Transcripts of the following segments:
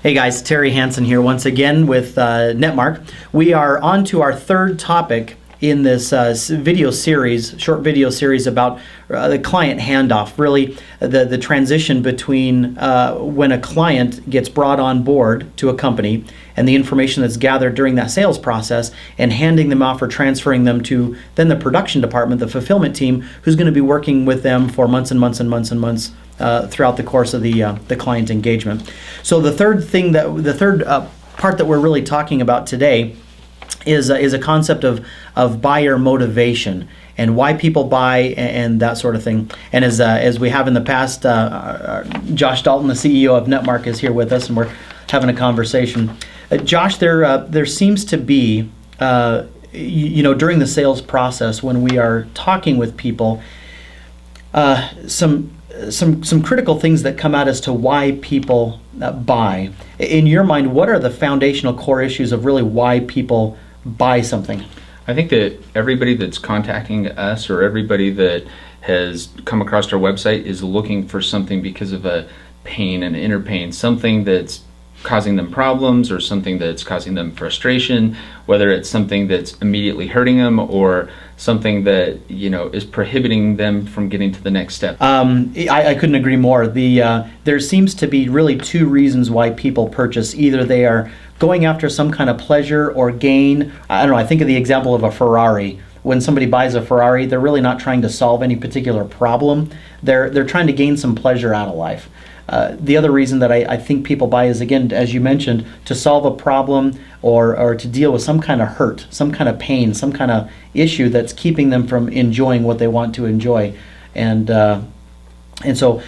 Hey guys, Terry Hansen here once again with Netmark. We are on to our third topic in this short video series about the client handoff, really the transition between when a client gets brought on board to a company and the information that's gathered during that sales process and handing them off or transferring them to then the production department, the fulfillment team, who's going to be working with them for months and months and months and months throughout the course of the client engagement. So the third part that we're really talking about today is a concept of buyer motivation and why people buy and that sort of thing. And as we have in the past, Josh Dalton, the CEO of Netmark, is here with us, and we're having a conversation. Josh, there seems to be, during the sales process when we are talking with people, some critical things that come out as to why people buy. In your mind, what are the foundational core issues of really why people buy something? I think that everybody that's contacting us or everybody that has come across our website is looking for something because of a pain, an inner pain, something that's causing them problems or something that's causing them frustration, whether it's something that's immediately hurting them or something that is prohibiting them from getting to the next step. I couldn't agree more. There seems to be really two reasons why people purchase. Either they are going after some kind of pleasure or gain. I don't know, I think of the example of a Ferrari. When somebody buys a Ferrari, they're really not trying to solve any particular problem. They're trying to gain some pleasure out of life. The other reason that I think people buy is, again, as you mentioned, to solve a problem or to deal with some kind of hurt, some kind of pain, some kind of issue that's keeping them from enjoying what they want to enjoy. And so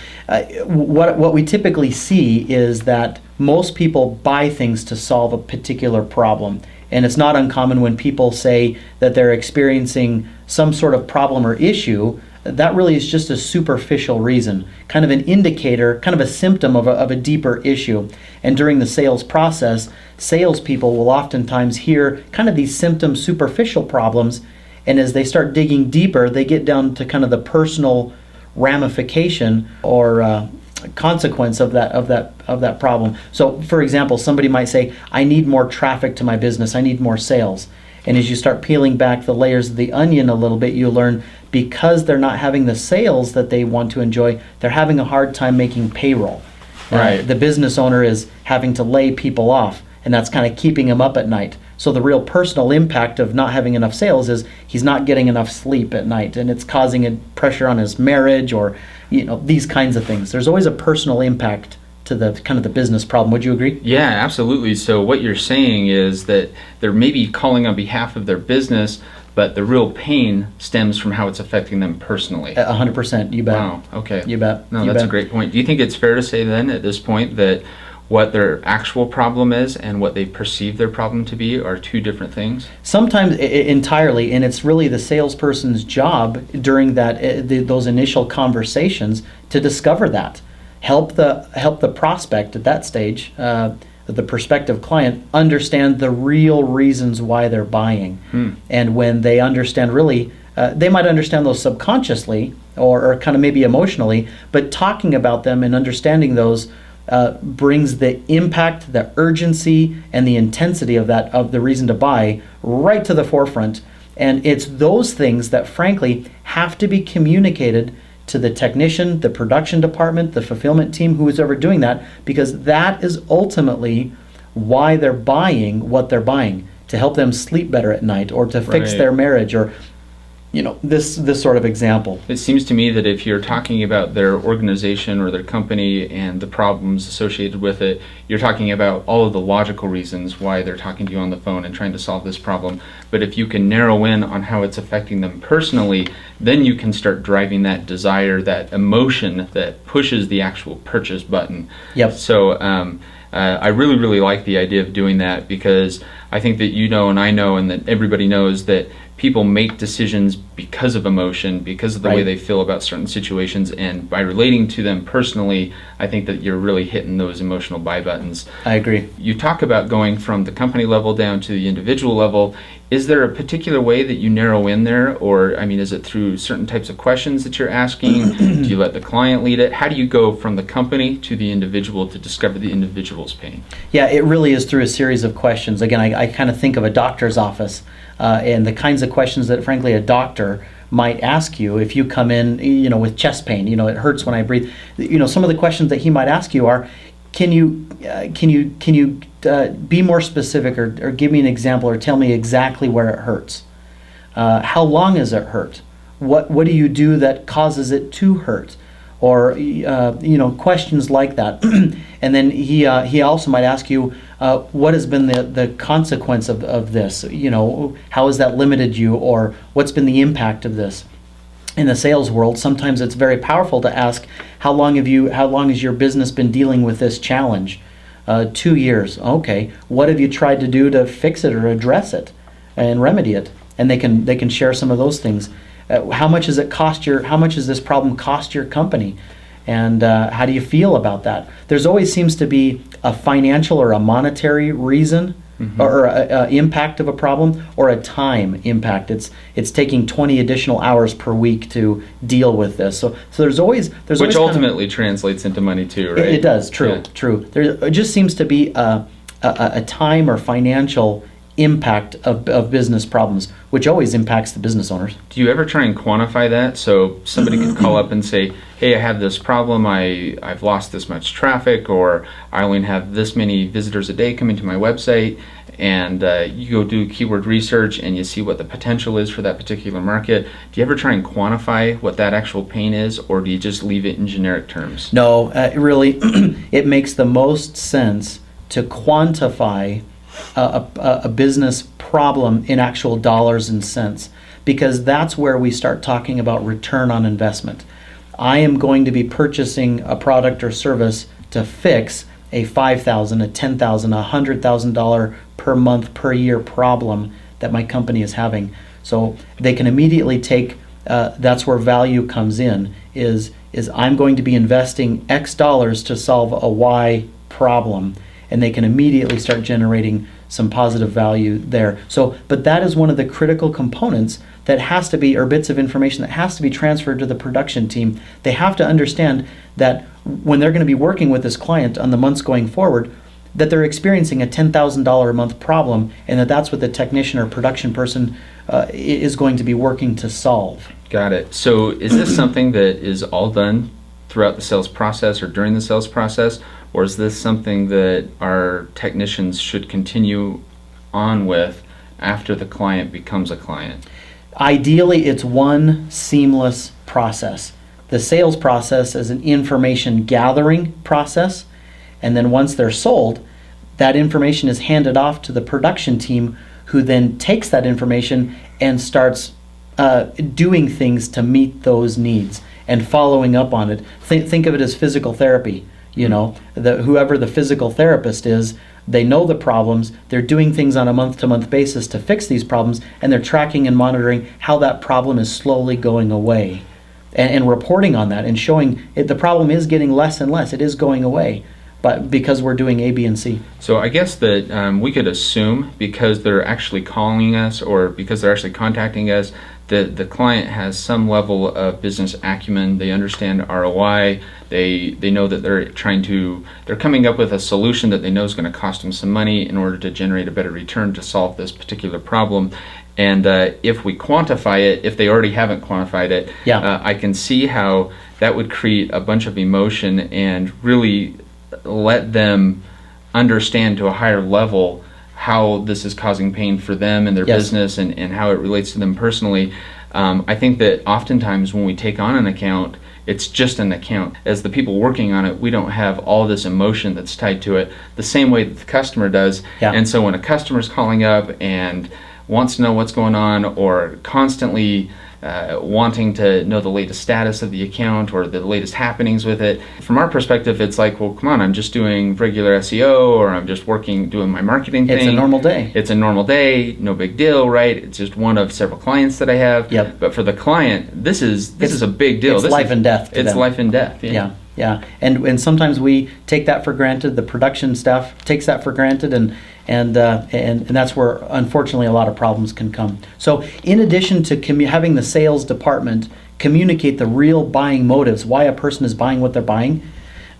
what we typically see is that most people buy things to solve a particular problem. And it's not uncommon when people say that they're experiencing some sort of problem or issue. That really is just a superficial reason, kind of an indicator, kind of a symptom of a deeper issue. And during the sales process, salespeople will oftentimes hear kind of these symptom superficial problems, and as they start digging deeper, they get down to kind of the personal ramification or consequence of that problem. So, for example, somebody might say, "I need more traffic to my business. I need more sales." And as you start peeling back the layers of the onion a little bit, you learn because they're not having the sales that they want to enjoy, they're having a hard time making payroll. Right. The business owner is having to lay people off, and that's kind of keeping him up at night. So the real personal impact of not having enough sales is he's not getting enough sleep at night, and it's causing a pressure on his marriage or these kinds of things. There's always a personal impact to the kind of the business problem. Would you agree? Yeah, absolutely. So what you're saying is that they're maybe calling on behalf of their business, but the real pain stems from how it's affecting them personally. 100%, you bet. Wow, okay. You bet. No, you that's bet. a great point. Do you think it's fair to say then at this point that what their actual problem is and what they perceive their problem to be are two different things? Sometimes entirely, and it's really the salesperson's job during those initial conversations to discover that. Help the prospect at that stage, the prospective client, understand the real reasons why they're buying. And when they understand really, they might understand those subconsciously or kind of maybe emotionally, but talking about them and understanding those brings the impact, the urgency, and the intensity of the reason to buy right to the forefront. And it's those things that frankly have to be communicated to the technician, the production department, the fulfillment team, who is ever doing that, because that is ultimately why they're buying what they're buying, to help them sleep better at night or to fix Right. their marriage or this sort of example. It seems to me that if you're talking about their organization or their company and the problems associated with it, you're talking about all of the logical reasons why they're talking to you on the phone and trying to solve this problem. But if you can narrow in on how it's affecting them personally, then you can start driving that desire, that emotion that pushes the actual purchase button. Yep. So I really, really like the idea of doing that, because I think that and I know and that everybody knows that people make decisions because of emotion, because of the way Right. they feel about certain situations, and by relating to them personally, I think that you're really hitting those emotional buy buttons. I agree. You talk about going from the company level down to the individual level. Is there a particular way that you narrow in there, or I mean, is it through certain types of questions that you're asking? Do you let the client lead it? How do you go from the company to the individual to discover the individual's pain? Yeah, it really is through a series of questions. Again, I kind of think of a doctor's office and the kinds of questions that, frankly, a doctor might ask you if you come in, with chest pain. It hurts when I breathe. Some of the questions that he might ask you are, can you be more specific, or give me an example, or tell me exactly where it hurts? How long has it hurt? What do you do that causes it to hurt? Or questions like that. And then he also might ask you, what has been the consequence of this? How has that limited you, or what's been the impact of this? In the sales world, sometimes it's very powerful to ask, how long has your business been dealing with this challenge? 2 years. Okay. What have you tried to do to fix it or address it and remedy it? And they can share some of those things. How much has this problem cost your company? And how do you feel about that? There's always seems to be a financial or a monetary reason, or a impact of a problem, or a time impact. It's taking 20 additional hours per week to deal with this. So there's always which ultimately translates into money too, right? It does. True. There just seems to be a time or financial impact of business problems, which always impacts the business owners. Do you ever try and quantify that? So somebody could call up and say, hey, I have this problem, I've lost this much traffic, or I only have this many visitors a day coming to my website, and you go do keyword research and you see what the potential is for that particular market. Do you ever try and quantify what that actual pain is, or do you just leave it in generic terms? No, really, it makes the most sense to quantify a business problem in actual dollars and cents, because that's where we start talking about return on investment. I am going to be purchasing a product or service to fix a $5,000, a $10,000, a $100,000 per month, per year problem that my company is having. So they can immediately take, that's where value comes in, is I'm going to be investing X dollars to solve a Y problem. And they can immediately start generating some positive value there. So, but that is one of the critical components that has to be, or bits of information that has to be transferred to the production team. They have to understand that when they're going to be working with this client on the months going forward, that they're experiencing a $10,000 a month problem, and that's what the technician or production person is going to be working to solve. Got it. So is this something that is all done throughout the sales process or during the sales process? Or is this something that our technicians should continue on with after the client becomes a client? Ideally, it's one seamless process. The sales process is an information gathering process, and then once they're sold, that information is handed off to the production team, who then takes that information and starts doing things to meet those needs and following up on it. Think of it as physical therapy. Whoever the physical therapist is, they know the problems, they're doing things on a month-to-month basis to fix these problems, and they're tracking and monitoring how that problem is slowly going away, and reporting on that and showing the problem is getting less and less. It is going away, but because we're doing A, B, and C. So I guess that we could assume, because they're actually calling us or because they're actually contacting us, that the client has some level of business acumen. They understand ROI. They know that they're coming up with a solution that they know is going to cost them some money in order to generate a better return to solve this particular problem. And if we quantify it, if they already haven't quantified it, I can see how that would create a bunch of emotion and really let them understand to a higher level how this is causing pain for them and their business, and how it relates to them personally. I think that oftentimes when we take on an account, it's just an account. As the people working on it, we don't have all this emotion that's tied to it the same way that the customer does. And so when a customer's calling up and wants to know what's going on, or constantly wanting to know the latest status of the account or the latest happenings with it, from our perspective, it's like, well, come on, I'm just doing regular SEO, or I'm just doing my marketing thing. It's a normal day. It's a normal day, no big deal, right? It's just one of several clients that I have. But for the client, this is a big deal. It's life and death to them. It's life and death. Yeah. Yeah, and sometimes we take that for granted. The production staff takes that for granted, and that's where unfortunately a lot of problems can come. So, in addition to having the sales department communicate the real buying motives, why a person is buying what they're buying,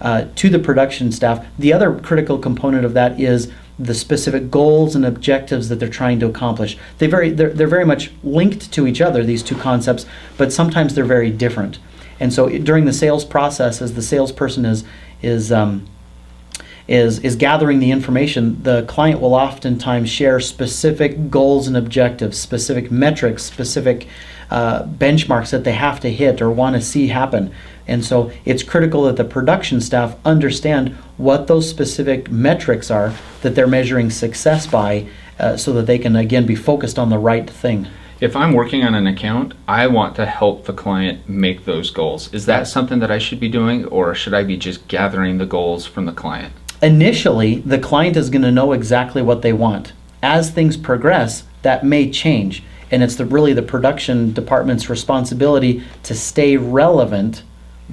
to the production staff, the other critical component of that is the specific goals and objectives that they're trying to accomplish. They're very much linked to each other, these two concepts, but sometimes they're very different. And so during the sales process, as the salesperson is gathering the information, the client will oftentimes share specific goals and objectives, specific metrics, specific benchmarks that they have to hit or want to see happen. And so it's critical that the production staff understand what those specific metrics are that they're measuring success by, so that they can again be focused on the right thing. If I'm working on an account, I want to help the client make those goals. Is that something that I should be doing, or should I be just gathering the goals from the client? Initially, the client is going to know exactly what they want. As things progress, that may change, and it's really the production department's responsibility to stay relevant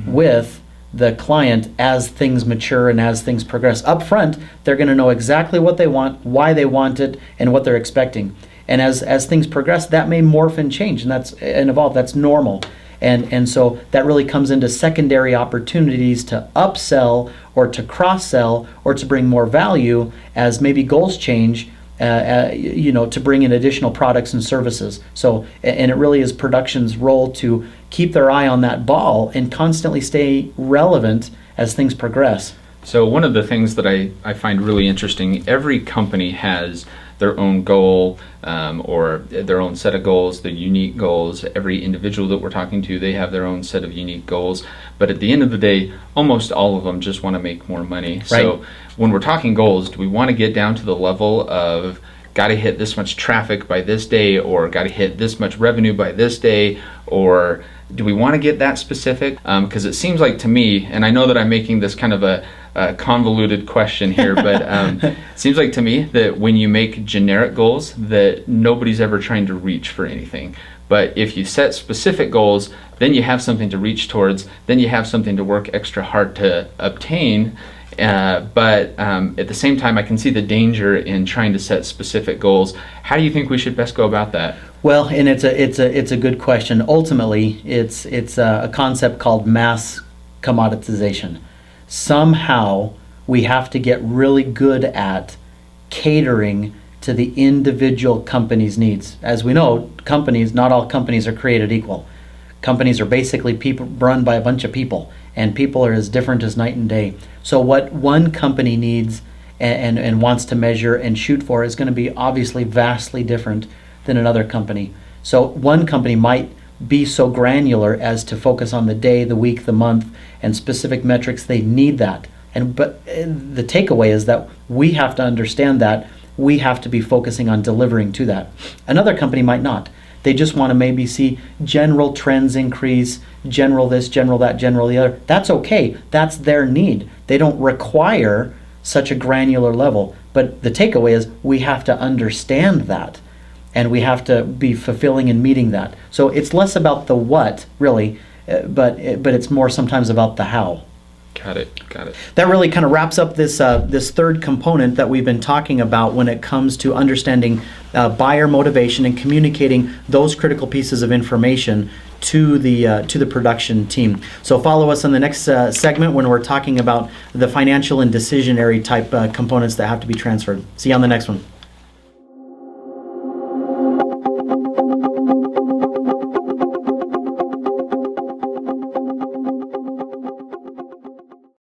with the client as things mature and as things progress. Up front, they're going to know exactly what they want, why they want it, and what they're expecting. And as things progress, that may morph and change, and evolve. That's normal. And so that really comes into secondary opportunities to upsell or to cross-sell or to bring more value as maybe goals change, to bring in additional products and services. So, and it really is production's role to keep their eye on that ball and constantly stay relevant as things progress. So one of the things that I find really interesting, every company has their own goal, or their own set of goals, their unique goals. Every individual that we're talking to, they have their own set of unique goals. But at the end of the day, almost all of them just want to make more money. Right. So when we're talking goals, do we want to get down to the level of got to hit this much traffic by this day, or got to hit this much revenue by this day, or do we want to get that specific? Because it seems like to me, and I know that I'm making this kind of a convoluted question here, but it seems like to me that when you make generic goals, that nobody's ever trying to reach for anything. But if you set specific goals, then you have something to reach towards, then you have something to work extra hard to obtain. But at the same time, I can see the danger in trying to set specific goals. How do you think we should best go about that? Well, and it's a good question. Ultimately, it's a concept called mass commoditization. Somehow we have to get really good at catering to the individual company's needs. As we know, not all companies are created equal. Companies are basically people run by a bunch of people, and people are as different as night and day. So what one company needs and wants to measure and shoot for is going to be obviously vastly different than another company. So one company might be so granular as to focus on the day, the week, the month, and specific metrics. They need that. But the takeaway is that we have to understand that we have to be focusing on delivering to that. Another company might not. They just want to maybe see general trends increase, general this, general that, general the other. That's okay. That's their need. They don't require such a granular level. But the takeaway is we have to understand that, and we have to be fulfilling and meeting that. So it's less about the what, really, but it's more sometimes about the how. Got it. That really kind of wraps up this third component that we've been talking about when it comes to understanding buyer motivation and communicating those critical pieces of information to the production team. So follow us on the next segment when we're talking about the financial and decisionary type components that have to be transferred. See you on the next one.